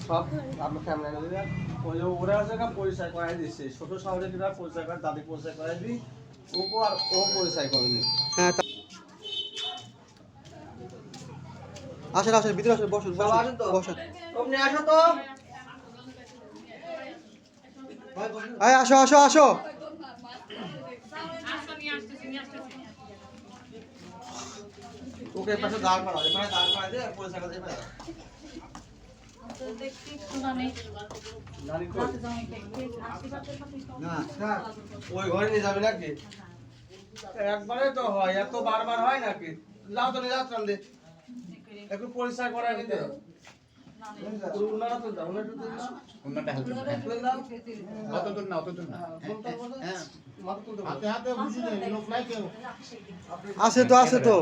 সব আপনার ফ্যামিলি ওই যে ওরা জায়গা পরিচয় করাই দিচ্ছে ছোট শহরে কিনা পরিচয় করে দাদি পরিচয় করাই দিই ওকে আর ও পরিচয় করেনি। হ্যাঁ আসেন আসেন ভিতরে আসেন বসুন আসেন তো বসুন আপনি আসো তো এই আসো আসো আসো ওকে পাশে দাঁড় করাও এখানে দাঁড় করাই দিয়ে পরিচয় করে দেবে নানি কই না ওই ঘরে নিয়ে যাবে নাকি একবারে তো হয় এত বারবার হয় নাকি লাও তো নিয়ে যাচ্ছেন দে একটু পরিচয় করাই দিতে উনারা তো দাও না একটু উন্নটা হেল্প অত দূর না হ্যাঁ মাথা তুলতে হাতে হাতে বুঝি লোক নাই কেউ আছে তো